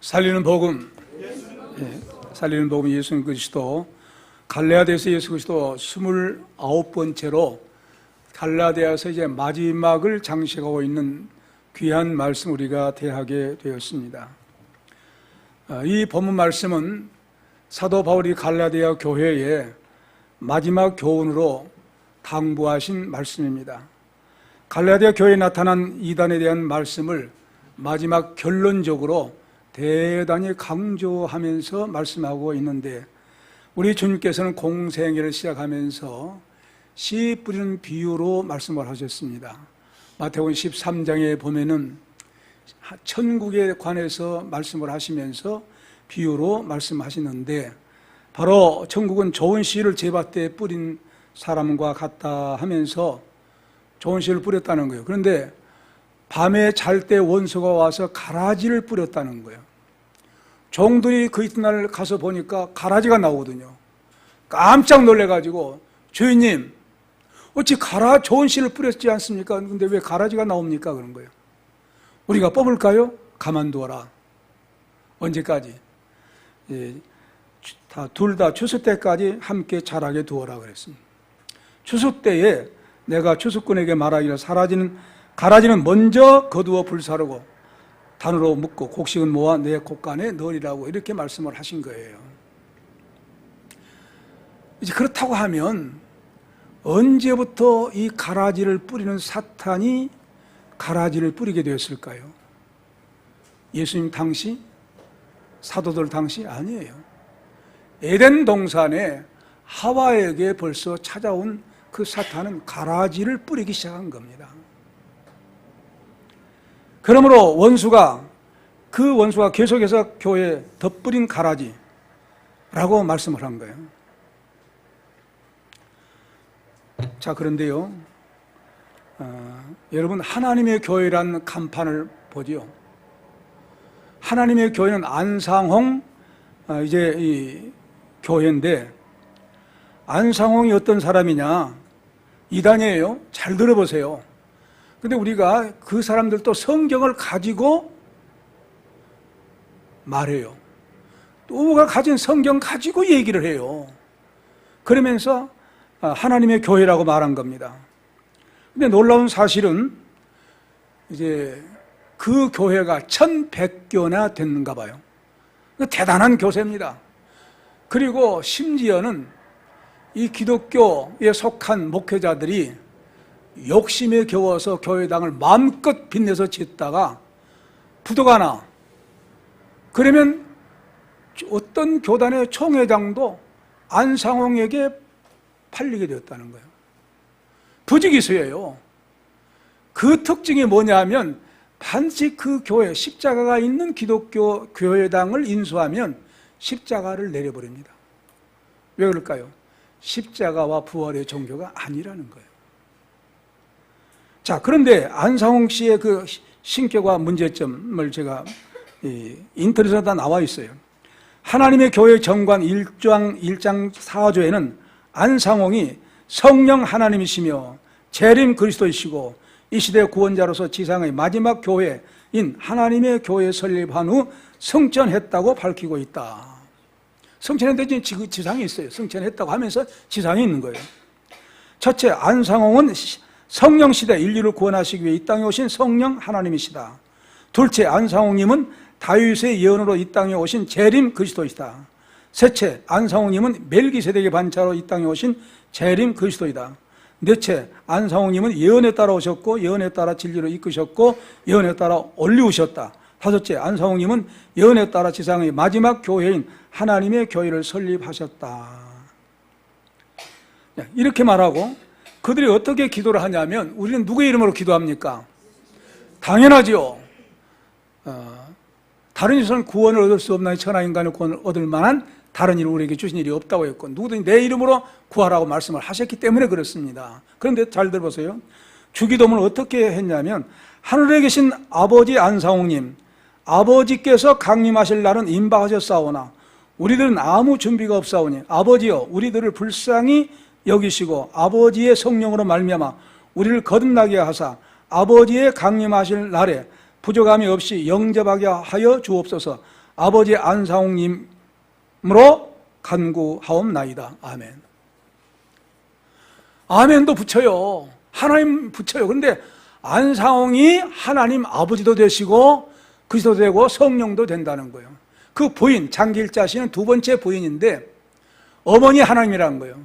살리는 복음, 살리는 복음 예수 그리스도 갈라디아서 예수 그리스도 29번째로 갈라디아서 이제 마지막을 장식하고 있는 귀한 말씀 우리가 대하게 되었습니다. 이 본문 말씀은 사도 바울이 갈라디아 교회에 마지막 교훈으로 당부하신 말씀입니다. 갈라디아 교회에 나타난 이단에 대한 말씀을 마지막 결론적으로 대단히 강조하면서 말씀하고 있는데, 우리 주님께서는 공생애를 시작하면서 씨 뿌리는 비유로 말씀을 하셨습니다. 마태복음 13장에 보면은 천국에 관해서 말씀을 하시면서 비유로 말씀하시는데, 바로 천국은 좋은 씨를 제밭에 뿌린 사람과 같다 하면서 좋은 씨를 뿌렸다는 거예요. 그런데 밤에 잘 때 원수가 와서 가라지를 뿌렸다는 거예요. 종들이 그 이튿날 가서 보니까 가라지가 나오거든요. 깜짝 놀래가지고, 주인님, 어찌 좋은 씨를 뿌렸지 않습니까? 근데 왜 가라지가 나옵니까? 그런 거예요. 우리가 뽑을까요? 가만두어라. 언제까지? 둘 다 추수 때까지 함께 자라게 두어라 그랬습니다. 추수 때에 내가 추수꾼에게 말하기를 가라지는 먼저 거두어 불사르고 단으로 묶고 곡식은 모아 내 곡간에 넣으리라고 이렇게 말씀을 하신 거예요. 이제 그렇다고 하면 언제부터 이 가라지를 뿌리는 사탄이 가라지를 뿌리게 되었을까요? 예수님 당시? 사도들 당시? 아니에요. 에덴 동산에 하와에게 벌써 찾아온 그 사탄은 가라지를 뿌리기 시작한 겁니다. 그러므로 그 원수가 계속해서 교회에 덧뿌린 가라지라고 말씀을 한 거예요. 자, 그런데요, 여러분, 하나님의 교회라는 간판을 보지요. 하나님의 교회는 안상홍 이제 이 교회인데, 안상홍이 어떤 사람이냐? 이단이에요. 잘 들어보세요. 근데 우리가 그 사람들도 성경을 가지고 말해요. 또가 가진 성경 가지고 얘기를 해요. 그러면서 하나님의 교회라고 말한 겁니다. 근데 놀라운 사실은 이제 그 교회가 1100교나 됐는가 봐요. 대단한 교세입니다. 그리고 심지어는 이 기독교에 속한 목회자들이 욕심에 겨워서 교회당을 마음껏 빚내서 짓다가 부도가 나. 그러면 어떤 교단의 총회장도 안상홍에게 팔리게 되었다는 거예요. 부지기수예요. 그 특징이 뭐냐면 반드시 그 교회, 십자가가 있는 기독교 교회당을 인수하면 십자가를 내려버립니다. 왜 그럴까요? 십자가와 부활의 종교가 아니라는 거예요. 자, 그런데 안상홍 씨의 그 신격화 문제점을 제가 인터넷에 다 나와 있어요. 하나님의 교회 정관 1장 4조에는 안상홍이 성령 하나님이시며 재림 그리스도이시고 이 시대 구원자로서 지상의 마지막 교회인 하나님의 교회 설립한 후 승천했다고 밝히고 있다. 승천했는데 지금 지상에 있어요. 승천했다고 하면서 지상에 있는 거예요. 첫째, 안상홍은 성령 시대 인류를 구원하시기 위해 이 땅에 오신 성령 하나님이시다. 둘째, 안상홍님은 다윗의 예언으로 이 땅에 오신 재림 그리스도이시다. 셋째, 안상홍님은 멜기세덱의 반차로 이 땅에 오신 재림 그리스도이다. 넷째, 안상홍님은 예언에 따라 오셨고 예언에 따라 진리로 이끄셨고 예언에 따라 올리우셨다. 다섯째, 안상홍님은 예언에 따라 지상의 마지막 교회인 하나님의 교회를 설립하셨다. 이렇게 말하고 그들이 어떻게 기도를 하냐면, 우리는 누구의 이름으로 기도합니까? 당연하지요. 다른 이에서는 구원을 얻을 수 없나니 천하인간의 구원을 얻을 만한 다른 일을 우리에게 주신 일이 없다고 했고, 누구든지 내 이름으로 구하라고 말씀을 하셨기 때문에 그렇습니다. 그런데 잘 들어보세요. 주기도문을 어떻게 했냐면, 하늘에 계신 아버지 안상홍님, 아버지께서 강림하실 날은 임박하셨사오나 우리들은 아무 준비가 없사오니 아버지여 우리들을 불쌍히 여기시고 아버지의 성령으로 말미암아 우리를 거듭나게 하사 아버지의 강림하실 날에 부족함이 없이 영접하게 하여 주옵소서. 아버지 안상홍님으로 간구하옵나이다. 아멘. 아멘도 붙여요. 하나님 붙여요. 그런데 안상홍이 하나님 아버지도 되시고 그리스도 되고 성령도 된다는 거예요. 그 부인 장길자 씨는 두 번째 부인인데 어머니 하나님이라는 거예요.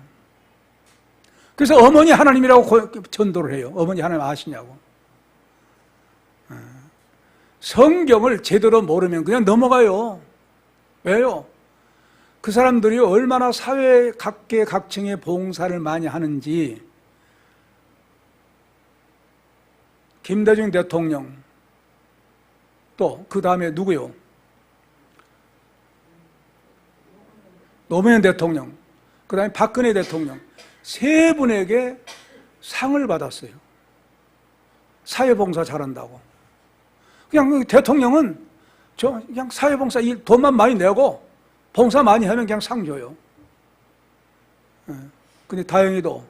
그래서 어머니 하나님이라고 전도를 해요. 어머니 하나님 아시냐고. 성경을 제대로 모르면 그냥 넘어가요. 왜요? 그 사람들이 얼마나 사회 각계각층의 봉사를 많이 하는지. 김대중 대통령, 또 그 다음에 누구요? 노무현 대통령, 그 다음에 박근혜 대통령, 세 분에게 상을 받았어요. 사회봉사 잘한다고. 그냥 대통령은 그냥 사회봉사 돈만 많이 내고 봉사 많이 하면 그냥 상 줘요. 근데 다행히도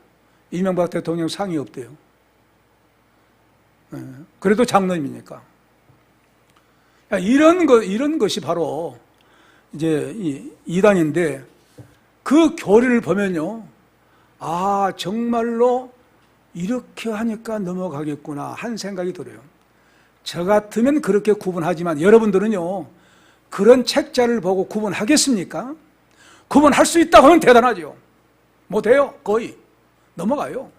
이명박 대통령 상이 없대요. 그래도 장로님이니까. 이런 것이 바로 이제 이단인데, 그 교리를 보면요, 아, 정말로 이렇게 하니까 넘어가겠구나 한 생각이 들어요. 저 같으면 그렇게 구분하지만 여러분들은요, 그런 책자를 보고 구분하겠습니까? 구분할 수 있다고 하면 대단하죠. 못해요. 거의 넘어가요.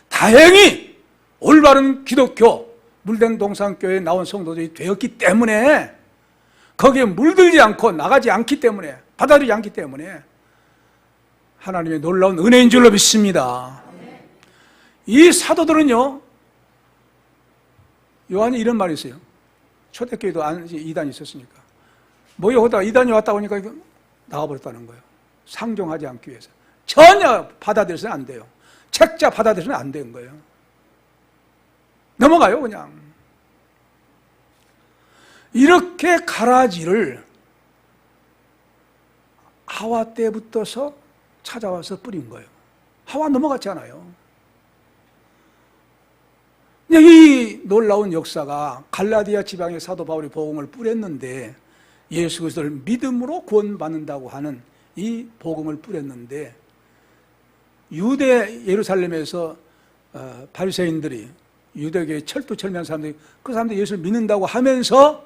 다행히 올바른 기독교 물den동산교회에 나온 성도들이 되었기 때문에, 거기에 물들지 않고 나가지 않기 때문에, 받아들이지 않기 때문에 하나님의 놀라운 은혜인 줄로 믿습니다. 이 사도들은요, 요한이 이런 말이 있어요. 초대교회도 이단이 있었으니까 모여오다가 이단이 왔다 오니까 나가버렸다는 거예요. 상종하지 않기 위해서. 전혀 받아들여서는 안 돼요. 책자 받아들여서는 안 되는 거예요. 넘어가요, 그냥. 이렇게 가라지를 하와 때부터서 찾아와서 뿌린 거예요. 하와 넘어갔잖아요. 이 놀라운 역사가 갈라디아 지방의 사도 바울이 복음을 뿌렸는데, 예수 그리스도를 믿음으로 구원받는다고 하는 이 복음을 뿌렸는데, 유대 예루살렘에서 바리새인들이, 유대교의 철두철미한 사람들이, 그 사람들이 예수를 믿는다고 하면서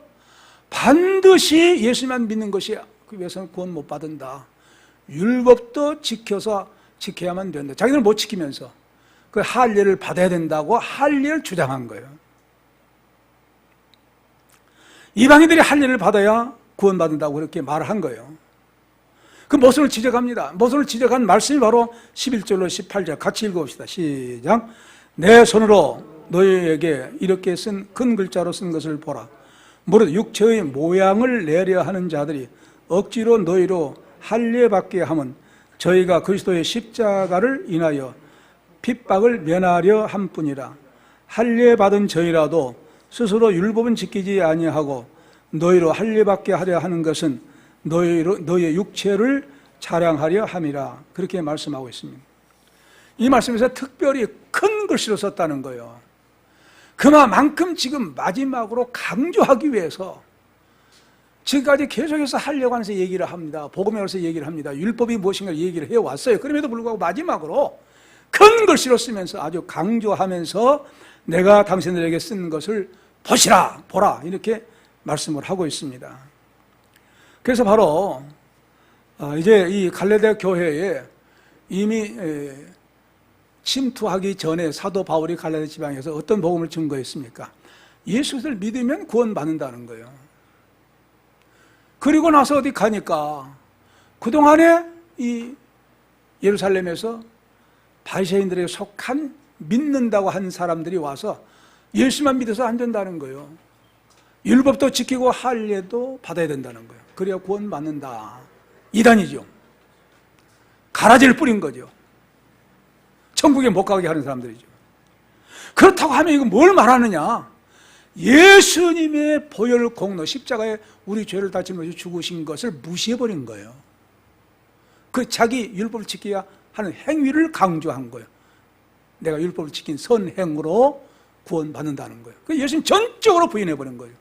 반드시 예수만 믿는 것이 그 위해서는 구원 못 받는다. 율법도 지켜야만 된다. 자기들은 못 지키면서 그 할례를 받아야 된다고 할례를 주장한 거예요. 이방인들이 할례를 받아야 구원받는다고 그렇게 말을 한 거예요. 그 모순을 지적합니다. 모순을 지적한 말씀이 바로 11절로 18절 같이 읽어봅시다. 시작. 내 손으로 너희에게 이렇게 쓴 큰 글자로 쓴 것을 보라. 무릇 육체의 모양을 내려 하는 자들이 억지로 너희로 할례받게 하면 저희가 그리스도의 십자가를 인하여 핍박을 면하려 함뿐이라. 할례받은 저희라도 스스로 율법은 지키지 아니하고 너희로 할례받게 하려 하는 것은 너희의 육체를 자랑하려 함이라. 그렇게 말씀하고 있습니다. 이 말씀에서 특별히 큰 글씨로 썼다는 거예요. 그만큼 지금 마지막으로 강조하기 위해서 지금까지 계속해서 하려고 하면서 얘기를 합니다. 복음에 관해서 얘기를 합니다. 율법이 무엇인가 얘기를 해왔어요. 그럼에도 불구하고 마지막으로 큰 글씨로 쓰면서 아주 강조하면서 내가 당신들에게 쓴 것을 보시라, 보라, 이렇게 말씀을 하고 있습니다. 그래서 바로 이제 이 갈라디아 교회에 이미 침투하기 전에 사도 바울이 갈라디아 지방에서 어떤 복음을 증거했습니까? 예수를 믿으면 구원받는다는 거예요. 그리고 나서 어디 가니까 그동안에 이 예루살렘에서 바리새인들에게 속한 믿는다고 한 사람들이 와서 예수만 믿어서 안 된다는 거예요. 율법도 지키고 할례도 받아야 된다는 거예요. 그래야 구원받는다. 이단이죠. 가라지를 뿌린 거죠. 천국에 못 가게 하는 사람들이죠. 그렇다고 하면 이거 뭘 말하느냐? 예수님의 보혈 공로, 십자가에 우리 죄를 다 짊어져 죽으신 것을 무시해버린 거예요. 그 자기 율법을 지켜야 하는 행위를 강조한 거예요. 내가 율법을 지킨 선행으로 구원받는다는 거예요. 그 예수님 전적으로 부인해버린 거예요.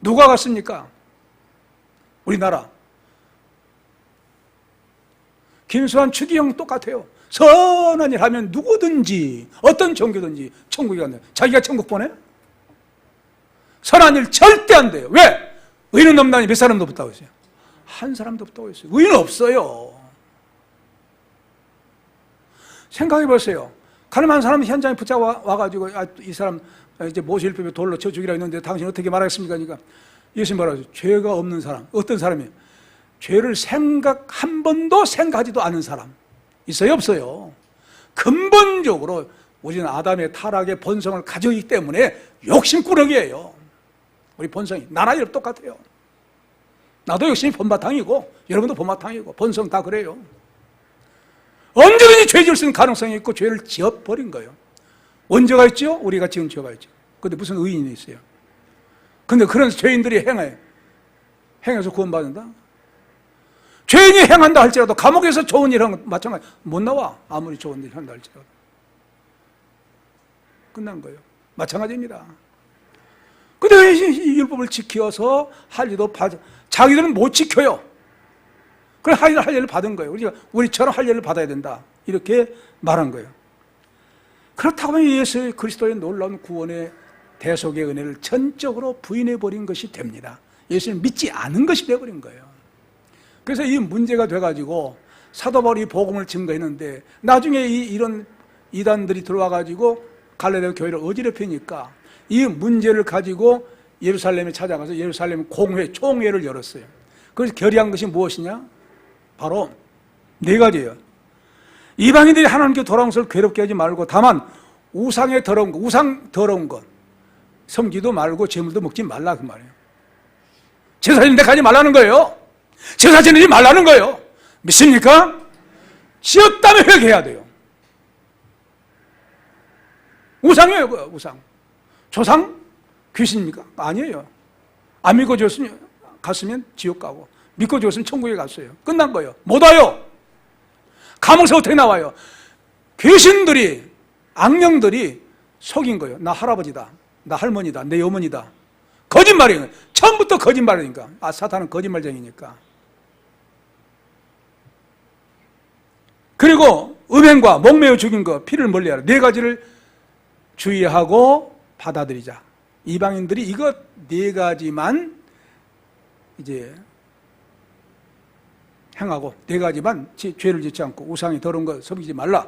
누가 갔습니까? 우리나라 김수환, 추기경 똑같아요. 선한 일 하면 누구든지 어떤 종교든지 천국에 간다. 자기가 천국 보내? 선한 일 절대 안 돼요. 왜? 의는 없나니 몇 사람도 없다고 했어요? 한 사람도 없다고 했어요. 의는 없어요. 생각해 보세요. 가늠한 사람 현장에 붙잡아 와가지고 이 사람 이제 모실법에 돌로 쳐 죽이라 했는데 당신 어떻게 말하겠습니까? 그러니까 예수님 뭐라고 했어요? 죄가 없는 사람. 어떤 사람이에요? 죄를 한 번도 생각하지도 않은 사람. 있어요? 없어요? 근본적으로 우리는 아담의 타락의 본성을 가지고 있기 때문에 욕심꾸러기예요. 우리 본성이 나나 여러분 똑같아요. 나도 욕심이 본바탕이고 여러분도 본바탕이고 본성 다 그래요. 언제든지 죄 지을 수 있는 가능성이 있고 죄를 지어버린 거예요. 언제가 있죠? 우리가 지은 죄가 있죠. 근데 무슨 의인이 있어요? 근데 그런 죄인들이 행해서 구원받는다? 죄인이 행한다 할지라도 감옥에서 좋은 일 하는 건 마찬가지. 못 나와. 아무리 좋은 일 한다 할지라도. 끝난 거예요. 마찬가지입니다. 근데 이 율법을 지켜서 할 일도 자기들은 못 지켜요. 그래 할 일을 받은 거예요. 우리처럼 할 일을 받아야 된다. 이렇게 말한 거예요. 그렇다고 하면 예수 그리스도의 놀라운 구원의 대속의 은혜를 전적으로 부인해버린 것이 됩니다. 예수를 믿지 않은 것이 되어버린 거예요. 그래서 이 문제가 돼가지고 사도 바울이 복음을 증거했는데 나중에 이런 이단들이 들어와가지고 갈라디아 교회를 어지럽히니까 이 문제를 가지고 예루살렘에 찾아가서 예루살렘 총회를 열었어요. 그래서 결의한 것이 무엇이냐? 바로 네 가지예요. 이방인들이 하나님께 돌아온 것을 괴롭게 하지 말고 다만 우상 더러운 것 섬기도 말고 재물도 먹지 말라 그 말이에요. 제사 지는 데 가지 말라는 거예요. 제사 지내지 말라는 거예요. 믿습니까? 지었다면 회개해야 돼요. 우상이에요. 우상. 조상? 귀신입니까? 아니에요. 안 믿고 갔으면 지옥 가고 믿고 죽었으면 천국에 갔어요. 끝난 거예요. 못 와요. 감옥에서 어떻게 나와요? 귀신들이, 악령들이 속인 거예요. 나 할아버지다. 나 할머니다. 내 어머니다. 거짓말이에요. 처음부터 거짓말이니까. 사탄은 거짓말쟁이니까. 그리고 음행과 목매어 죽인 거, 피를 멀리하라. 네 가지를 주의하고 받아들이자. 이방인들이 이것 네 가지만 이제 행하고 네 가지만 죄를 짓지 않고 우상이 더러운 거 섬기지 말라.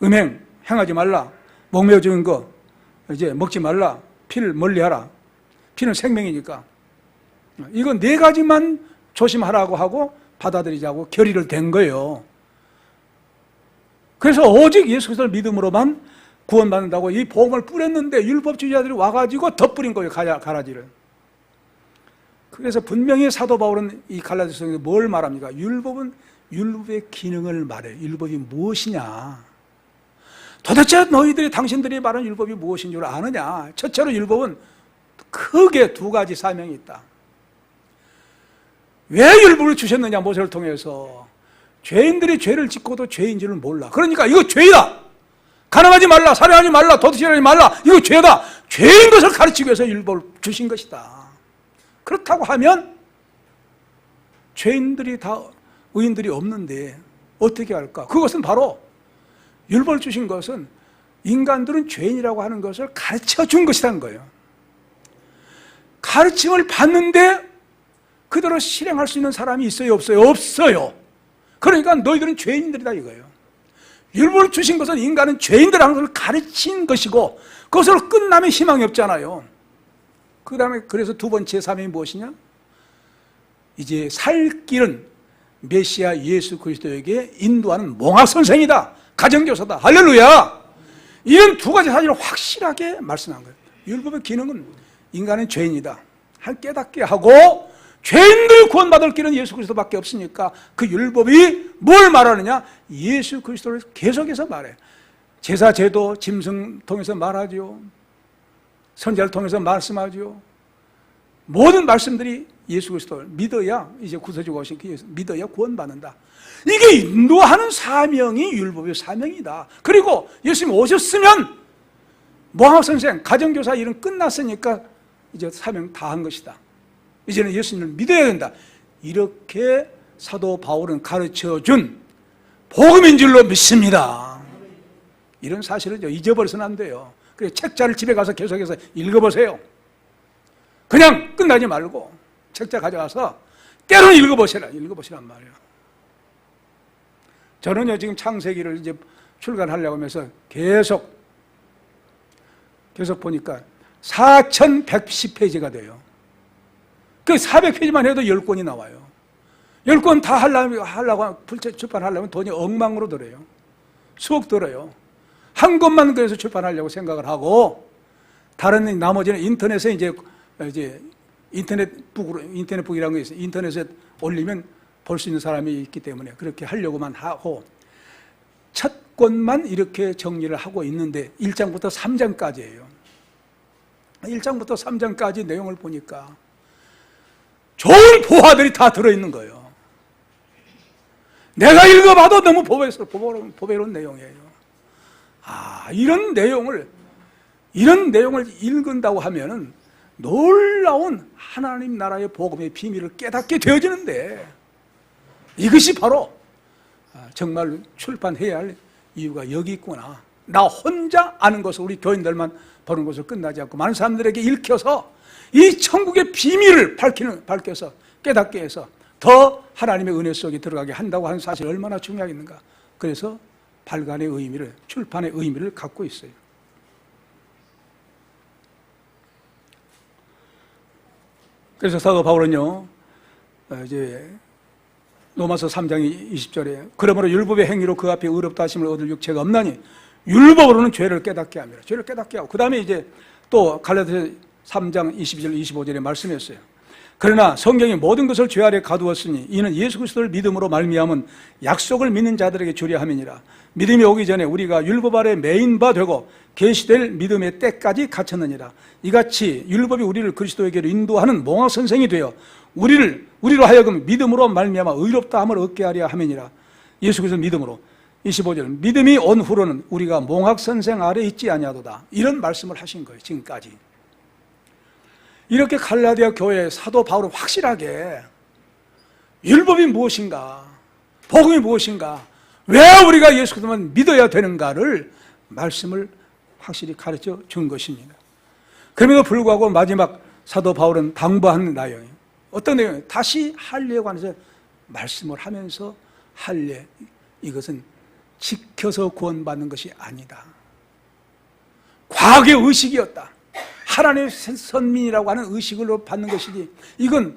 음행 행하지 말라. 목매어 죽인 거 이제 먹지 말라. 피를 멀리하라. 피는 생명이니까. 이거 네 가지만 조심하라고 하고 받아들이자고 결의를 댄 거예요. 그래서 오직 예수 그리스도를 믿음으로만 구원받는다고 이 복음을 뿌렸는데 율법주의자들이 와가지고 덧뿌린 거예요. 가라지를. 그래서 분명히 사도 바울은 이 갈라디아서에 뭘 말합니까? 율법의 기능을 말해요. 율법이 무엇이냐? 도대체 너희들이 당신들이 말하는 율법이 무엇인 줄 아느냐? 첫째로 율법은 크게 두 가지 사명이 있다. 왜 율법을 주셨느냐? 모세를 통해서 죄인들이 죄를 짓고도 죄인 줄을 몰라. 그러니까 이거 죄이다. 가늠하지 말라, 살인하지 말라, 도둑질하지 말라. 이거 죄다. 죄인 것을 가르치기 위해서 율법을 주신 것이다. 그렇다고 하면 죄인들이 다 의인들이 없는데 어떻게 할까? 그것은 바로 율법을 주신 것은 인간들은 죄인이라고 하는 것을 가르쳐 준 것이라는 거예요. 가르침을 받는데 그대로 실행할 수 있는 사람이 있어요? 없어요? 없어요. 그러니까 너희들은 죄인들이다 이거예요. 율법을 주신 것은 인간은 죄인들이라는 것을 가르친 것이고 그것으로 끝나면 희망이 없잖아요. 그 다음에 그래서 두 번째 사명이 무엇이냐? 이제 살 길은 메시아 예수 그리스도에게 인도하는 몽학선생이다. 가정교사다. 할렐루야. 이런 두 가지 사실을 확실하게 말씀한 거예요. 율법의 기능은 인간은 죄인이다. 깨닫게 하고 죄인들 구원받을 길은 예수 그리스도밖에 없으니까 그 율법이 뭘 말하느냐? 예수 그리스도를 계속해서 말해. 제사, 제도, 짐승 통해서 말하죠. 선지자를 통해서 말씀하죠. 모든 말씀들이 예수 그리스도를 믿어야 이제 구세주가 오신 그 예수 믿어야 구원받는다. 이게 인도하는 사명이 율법의 사명이다. 그리고 예수님 오셨으면 몽학선생, 가정교사 일은 끝났으니까 이제 사명 다 한 것이다. 이제는 예수님을 믿어야 된다. 이렇게 사도 바울은 가르쳐준 복음인 줄로 믿습니다. 이런 사실을 잊어버려서는 안 돼요. 그래서 책자를 집에 가서 계속해서 읽어보세요. 그냥 끝나지 말고 책자 가져가서 때로는 읽어보시란 말이에요. 저는요, 지금 창세기를 이제 출간하려고 하면서 계속 보니까 4110페이지가 돼요. 그 400페이지만 해도 10권이 나와요. 10권 다 하려고 출판하려면 돈이 억망으로 들어요. 수억 들어요. 한 권만 그래서 출판하려고 생각을 하고, 다른 나머지는 인터넷에 이제 인터넷북이라는 게 있어요. 인터넷에 올리면 볼 수 있는 사람이 있기 때문에 그렇게 하려고만 하고, 첫 권만 이렇게 정리를 하고 있는데 1장부터 3장까지예요. 1장부터 3장까지 내용을 보니까 좋은 보화들이 다 들어있는 거예요. 내가 읽어봐도 너무 보배로운 내용이에요. 이런 내용을 읽은다고 하면은 놀라운 하나님 나라의 복음의 비밀을 깨닫게 되어지는데, 이것이 바로 정말 출판해야 할 이유가 여기 있구나. 나 혼자 아는 것을, 우리 교인들만 보는 것을 끝나지 않고 많은 사람들에게 읽혀서 이 천국의 비밀을 밝혀서 깨닫게 해서 더 하나님의 은혜 속에 들어가게 한다고 하는 사실이 얼마나 중요하겠는가. 그래서 발간의 의미를, 출판의 의미를 갖고 있어요. 그래서 사도 바울은요, 이제 로마서 3장 20절에 그러므로 율법의 행위로 그 앞에 의롭다 하심을 얻을 육체가 없나니 율법으로는 죄를 깨닫게 합니다. 죄를 깨닫게 하고, 그 다음에 이제 또 갈라디아서 3장 22절 25절에 말씀했어요. 그러나 성경이 모든 것을 죄 아래 가두었으니 이는 예수 그리스도를 믿음으로 말미암은 약속을 믿는 자들에게 주려 함이니라. 믿음이 오기 전에 우리가 율법 아래 매인 바 되고 계시될 믿음의 때까지 갇혔느니라. 이같이 율법이 우리를 그리스도에게로 인도하는 몽학 선생이 되어 우리로 하여금 믿음으로 말미암아 의롭다 함을 얻게 하려 함이니라. 예수 그리스도 믿음으로. 25절, 믿음이 온 후로는 우리가 몽학 선생 아래 있지 아니하도다. 이런 말씀을 하신 거예요, 지금까지. 이렇게 갈라디아 교회의 사도 바울은 확실하게 율법이 무엇인가, 복음이 무엇인가, 왜 우리가 예수 그리스도만 믿어야 되는가를 말씀을 확실히 가르쳐 준 것입니다. 그럼에도 불구하고 마지막 사도 바울은 당부하는 내용이에요. 어떤 내용이에요? 다시 할례에 관해서 말씀을 하면서, 할례, 이것은 지켜서 구원받는 것이 아니다. 과거의 의식이었다. 하나님의 선민이라고 하는 의식으로 받는 것이지, 이건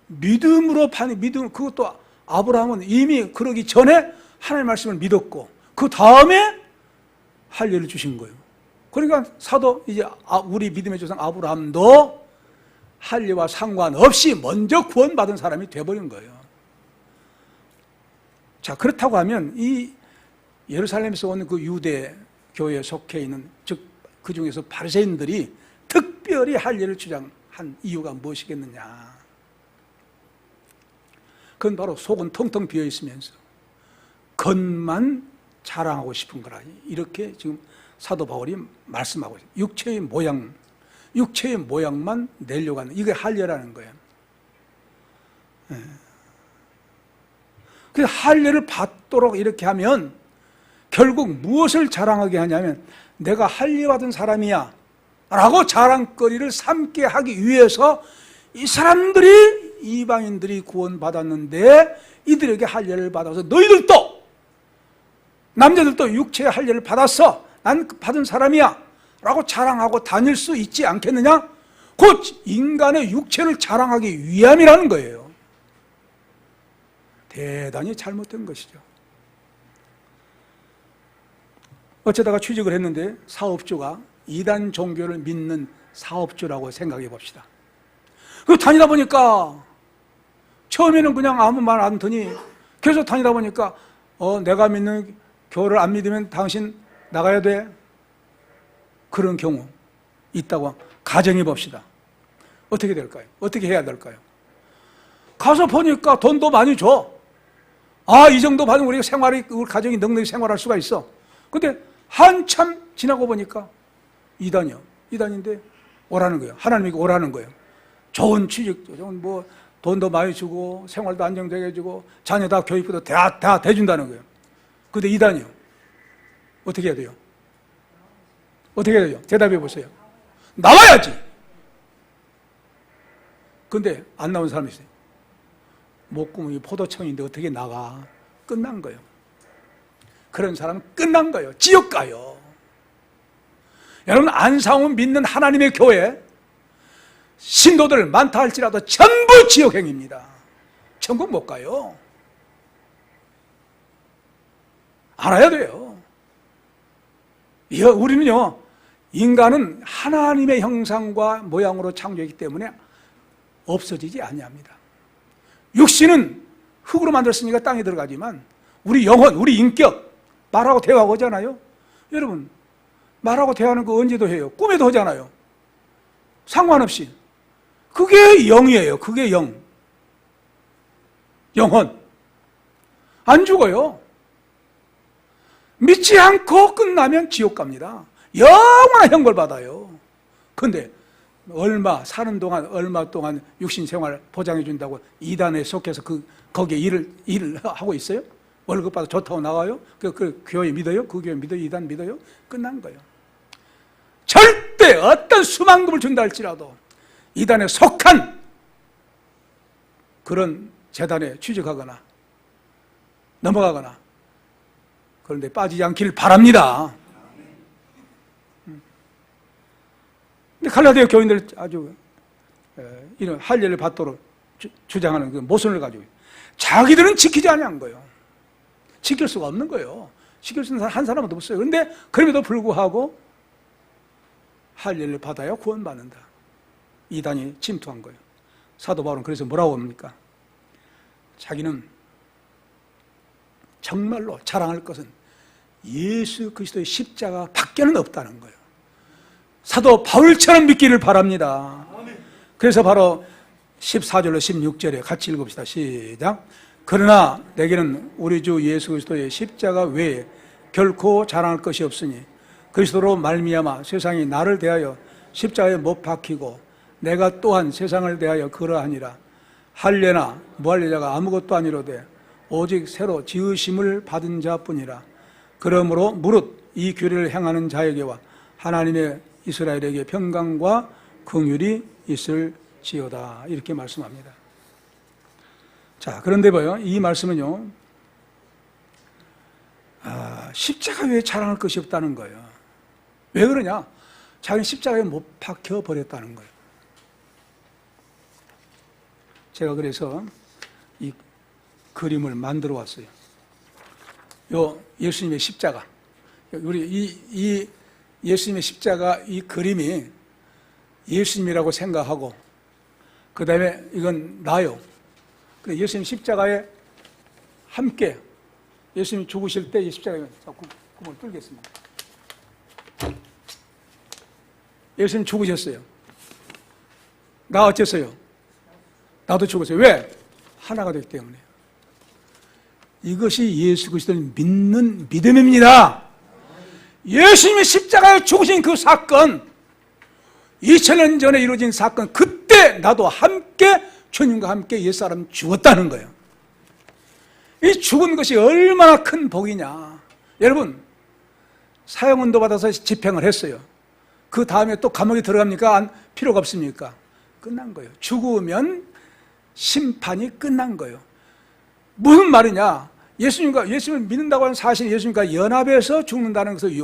믿음으로 받는, 믿음, 그것도 아브라함은 이미 그러기 전에 하나님의 말씀을 믿었고, 그 다음에 할례를 주신 거예요. 그러니까 사도, 이제 우리 믿음의 조상 아브라함도 할례와 상관없이 먼저 구원받은 사람이 되어버린 거예요. 자, 그렇다고 하면 이 예루살렘에서 온 그 유대 교회에 속해 있는, 즉 그 중에서 바리새인들이 특별히 할례를 주장한 이유가 무엇이겠느냐? 그건 바로 속은 텅텅 비어 있으면서 겉만 자랑하고 싶은 거라. 이렇게 지금 사도 바울이 말씀하고 있어요. 육체의 모양만 내려고 하는, 이게 할례라는 거예요. 그 할례를 받도록 이렇게 하면 결국 무엇을 자랑하게 하냐면, 내가 할례 받은 사람이야 라고 자랑거리를 삼게 하기 위해서, 이 사람들이, 이방인들이 구원받았는데 이들에게 할례를 받아서 너희들도, 남자들도 육체의 할례를 받았어, 난 받은 사람이야 라고 자랑하고 다닐 수 있지 않겠느냐? 곧 인간의 육체를 자랑하기 위함이라는 거예요. 대단히 잘못된 것이죠. 어쩌다가 취직을 했는데 사업주가 이단 종교를 믿는 사업주라고 생각해 봅시다. 그 다니다 보니까 처음에는 그냥 아무 말 안 듣더니 계속 다니다 보니까 내가 믿는 교를 안 믿으면 당신 나가야 돼. 그런 경우 있다고 가정해 봅시다. 어떻게 될까요? 어떻게 해야 될까요? 가서 보니까 돈도 많이 줘. 이 정도 받으면 우리 가정이 넉넉히 생활할 수가 있어. 근데 한참 지나고 보니까 이단이요. 이단인데 오라는 거예요. 하나님에게 오라는 거예요. 좋은 취직, 좋은 뭐 돈도 많이 주고 생활도 안정되게 해주고 자녀 다 교육도 다 대준다는 거예요. 근데 이단이요. 어떻게 해야 돼요? 어떻게 해야 돼요? 대답해 보세요. 나와야지. 근데 안 나온 사람이 있어요. 목구멍이 포도청인데 어떻게 나가? 끝난 거예요. 그런 사람은 끝난 거예요. 지옥 가요. 여러분, 안상훈 믿는 하나님의 교회 신도들 많다 할지라도 전부 지옥행입니다. 천국 못 가요. 알아야 돼요. 우리는요, 인간은 하나님의 형상과 모양으로 창조했기 때문에 없어지지 아니합니다. 육신은 흙으로 만들었으니까 땅에 들어가지만 우리 영혼, 우리 인격, 말하고 대화하고 하잖아요. 여러분, 말하고 대화하는 거 언제도 해요. 꿈에도 하잖아요. 상관없이. 그게 영이에요. 그게 영. 영혼. 안 죽어요. 믿지 않고 끝나면 지옥 갑니다. 영원한 형벌 받아요. 근데 사는 동안 얼마 동안 육신 생활 보장해 준다고 이단에 속해서 거기에 일을 하고 있어요? 월급 받아 좋다고 나가요? 그 교회 믿어요? 그 교회 믿어요? 이단 믿어요? 끝난 거예요. 절대 어떤 수만금을 준다 할지라도 이단에 속한 그런 재단에 취직하거나 넘어가거나 그런데 빠지지 않기를 바랍니다. 근데 갈라디아 교인들 아주 이런 할례를 받도록 주장하는 그 모순을 가지고 자기들은 지키지 아니한 거예요. 지킬 수가 없는 거예요. 지킬 수 있는 사람 한 사람도 없어요. 그런데 그럼에도 불구하고 할례를 받아야 구원받는다. 이단이 침투한 거예요. 사도 바울은 그래서 뭐라고 합니까? 자기는 정말로 자랑할 것은 예수 그리스도의 십자가 밖에는 없다는 거예요. 사도 바울처럼 믿기를 바랍니다. 그래서 바로 14절로 16절에 같이 읽읍시다. 시작. 그러나 내게는 우리 주 예수 그리스도의 십자가 외에 결코 자랑할 것이 없으니 그리스도로 말미암아 세상이 나를 대하여 십자가에 못 박히고 내가 또한 세상을 대하여 그러하니라. 할례나 무할례자가 아무것도 아니로되 오직 새로 지으심을 받은 자뿐이라. 그러므로 무릇 이 규례를 행하는 자에게와 하나님의 이스라엘에게 평강과 긍휼이 있을지어다. 이렇게 말씀합니다. 자, 그런데 봐요. 이 말씀은요, 십자가 외에 자랑할 것이 없다는 거예요. 왜 그러냐? 자기는 십자가에 못 박혀 버렸다는 거예요. 제가 그래서 이 그림을 만들어 왔어요. 요 예수님의 십자가. 우리 이 예수님의 십자가 이 그림이 예수님이라고 생각하고, 그 다음에 이건 나요. 예수님 십자가에 함께, 예수님이 죽으실 때 이 십자가에 구멍을 뚫겠습니다. 예수님 죽으셨어요. 나 어쨌어요? 나도 죽었어요. 왜? 하나가 되기 때문에. 이것이 예수 그리스도를 믿는 믿음입니다. 예수님의 십자가에 죽으신 그 사건, 2000년 전에 이루어진 사건, 그때 나도 함께 주님과 함께 옛사람 죽었다는 거예요. 이 죽은 것이 얼마나 큰 복이냐. 여러분, 사형운도 받아서 집행을 했어요. 그 다음에 또 감옥에 들어갑니까? 필요가 없습니까? 끝난 거예요. 죽으면 심판이 끝난 거예요. 무슨 말이냐? 예수님을 믿는다고 하는 사실, 예수님과 연합해서 죽는다는 것을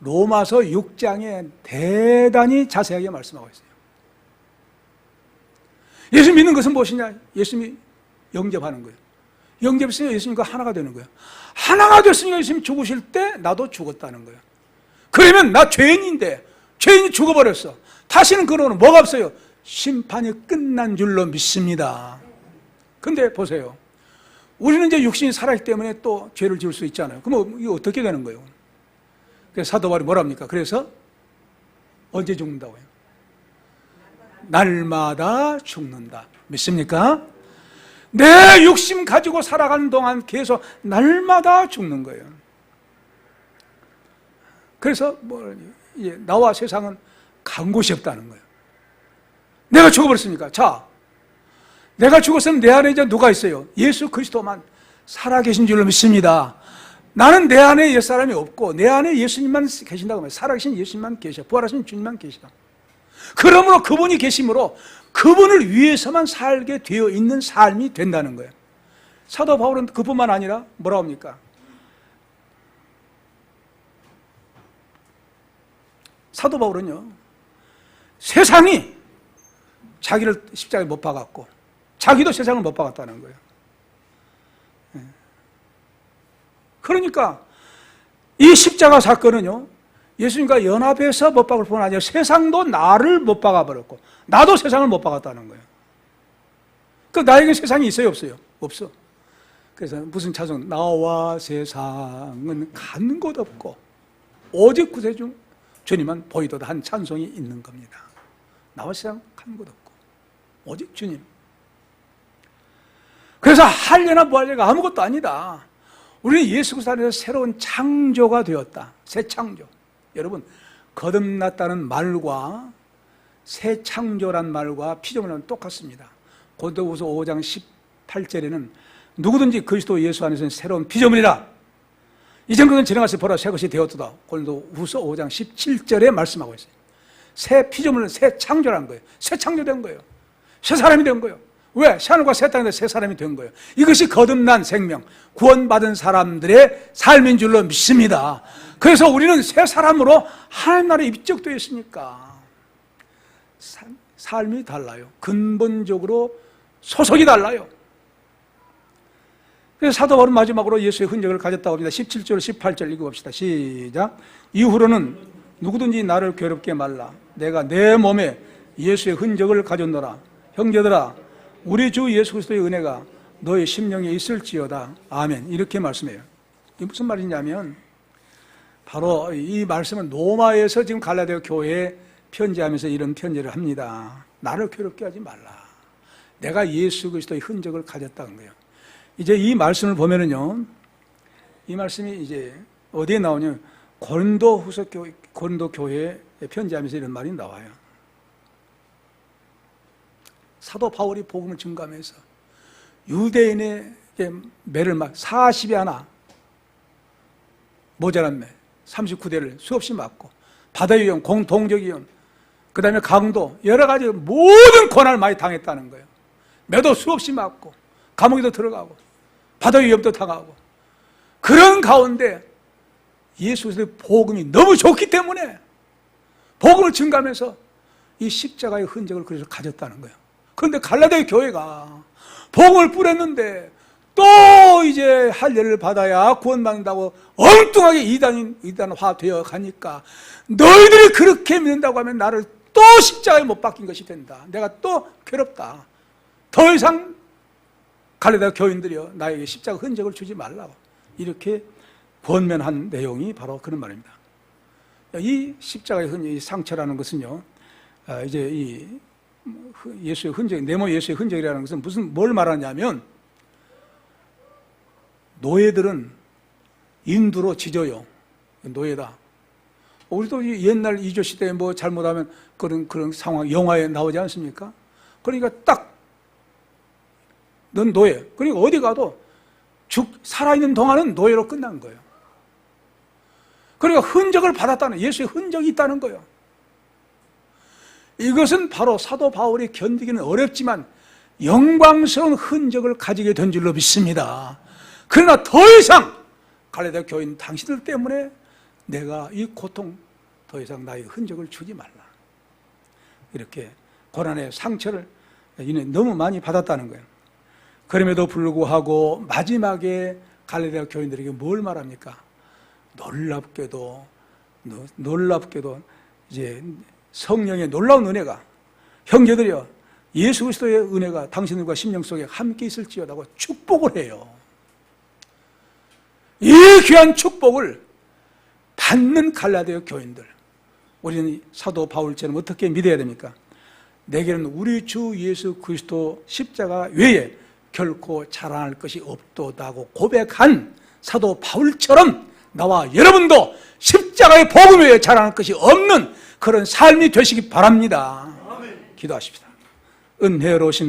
로마서 6장에 대단히 자세하게 말씀하고 있어요. 예수 믿는 것은 무엇이냐? 예수님이 영접하는 거예요. 영접했으면 예수님과 하나가 되는 거예요. 하나가 됐으니까 예수님이 죽으실 때 나도 죽었다는 거예요. 그러면 나 죄인인데, 죄인이 죽어버렸어. 다시는 그러면 뭐가 없어요? 심판이 끝난 줄로 믿습니다. 근데 보세요. 우리는 이제 육신이 살아있기 때문에 또 죄를 지을 수 있잖아요. 그럼 이거 어떻게 되는 거예요? 그래서 사도 바울이 뭐랍니까? 그래서 언제 죽는다고요? 날마다 죽는다. 믿습니까? 내 육심 가지고 살아가는 동안 계속 날마다 죽는 거예요. 그래서 나와 세상은 간 곳이 없다는 거예요. 내가 죽어버렸으니까. 자, 내가 죽었으면 내 안에 이제 누가 있어요? 예수 그리스도만 살아계신 줄로 믿습니다. 나는 내 안에 옛사람이 없고 내 안에 예수님만 계신다고 말해요. 살아계신 예수님만 계셔. 부활하신 주님만 계셔. 그러므로 그분이 계심으로 그분을 위해서만 살게 되어 있는 삶이 된다는 거예요. 사도 바울은 그뿐만 아니라 뭐라고 합니까? 사도 바울은요, 세상이 자기를 십자가에 못 박았고 자기도 세상을 못 박았다는 거예요. 그러니까 이 십자가 사건은요, 예수님과 연합해서 못 박을 뿐 아니라 세상도 나를 못 박아버렸고 나도 세상을 못 박았다는 거예요. 그 나에게 세상이 있어요, 없어요? 없어. 그래서 무슨 찬송, 나와 세상은 간 곳 없고 오직 구세주 주님만 보이도다 한 찬송이 있는 겁니다. 나와 세상 간 곳 없고 오직 주님. 그래서 할려나 뭐할려가 아무것도 아니다. 우리는 예수 그리스도 안에서 새로운 창조가 되었다. 새 창조. 여러분, 거듭났다는 말과 새 창조란 말과 피조물은 똑같습니다. 고린도후서 5장 18절에는 누구든지 그리스도 예수 안에서는 새로운 피조물이라. 이전 것은 지나가서 보라 새 것이 되었도다. 고린도후서 5장 17절에 말씀하고 있어요. 새 피조물은 새 창조라는 거예요. 새 창조된 거예요. 새 사람이 된 거예요. 왜? 새하늘과 새 땅에서 새 사람이 된 거예요. 이것이 거듭난 생명, 구원받은 사람들의 삶인 줄로 믿습니다. 그래서 우리는 새 사람으로 하나님 나라에 입적되어 있으니까 삶이 달라요. 근본적으로 소속이 달라요. 그래서 사도 바울은 마지막으로 예수의 흔적을 가졌다고 합니다. 17절, 18절 읽어봅시다. 시작. 이후로는 누구든지 나를 괴롭게 말라. 내가 내 몸에 예수의 흔적을 가졌노라. 형제들아, 우리 주 예수 그리스도의 은혜가 너의 심령에 있을지어다. 아멘. 이렇게 말씀해요. 이게 무슨 말이냐면 바로 이 말씀은 로마에서 지금 갈라디아 교회에 편지하면서 이런 편지를 합니다. 나를 괴롭게 하지 말라. 내가 예수 그리스도의 흔적을 가졌다는 거예요. 이제 이 말씀을 보면은요, 이 말씀이 이제 어디에 나오냐면 고린도 교회에 편지하면서 이런 말이 나와요. 사도 바울이 복음을 증거하면서 유대인에게 매를 막 40이 하나 모자란 매 39대를 수없이 맞고 바다의 위험, 동적 위험, 그 다음에 강도, 여러 가지 모든 고난을 많이 당했다는 거예요. 매도 수없이 맞고 감옥에도 들어가고 바다의 위험도 당하고, 그런 가운데 예수 그리스도의 복음이 너무 좋기 때문에 복음을 증거하면서 이 십자가의 흔적을 그래서 가졌다는 거예요. 그런데 갈라디아 교회가 복음을 뿌렸는데 또 이제 할례를 받아야 구원받는다고 엉뚱하게 이단화 되어 가니까, 너희들이 그렇게 믿는다고 하면 나를 또 십자가에 못 박힌 것이 된다. 내가 또 괴롭다. 더 이상 갈라디아 교인들이여 나에게 십자가 흔적을 주지 말라고 이렇게 권면한 내용이 바로 그런 말입니다. 이 십자가의 흔적, 이 상처라는 것은요, 이제 이 예수의 흔적, 내 몸 예수의 흔적이라는 것은 뭘 말하냐면, 노예들은 인두로 지져요. 노예다. 우리도 옛날 이조 시대에 뭐 잘못하면 그런 상황 영화에 나오지 않습니까? 그러니까 딱 넌 노예. 그러니까 어디 가도 살아있는 동안은 노예로 끝난 거예요. 그러니까 흔적을 받았다는, 예수의 흔적이 있다는 거예요. 이것은 바로 사도 바울이 견디기는 어렵지만 영광스러운 흔적을 가지게 된 줄로 믿습니다. 그러나 더 이상 갈라디아 교인 당신들 때문에 내가 이 고통 더 이상 나의 흔적을 주지 말라. 이렇게 고난의 상처를 이는 너무 많이 받았다는 거예요. 그럼에도 불구하고 마지막에 갈라디아 교인들에게 뭘 말합니까? 놀랍게도 이제 성령의 놀라운 은혜가, 형제들이여 예수 그리스도의 은혜가 당신들과 심령 속에 함께 있을지어다고 축복을 해요. 이 귀한 축복을 받는 갈라디아 교인들, 우리는 사도 바울처럼 어떻게 믿어야 됩니까? 내게는 우리 주 예수 그리스도 십자가 외에 결코 자랑할 것이 없도다고 고백한 사도 바울처럼 나와 여러분도 십자가의 복음 외에 자랑할 것이 없는 그런 삶이 되시기 바랍니다. 기도하십시다. 은혜로신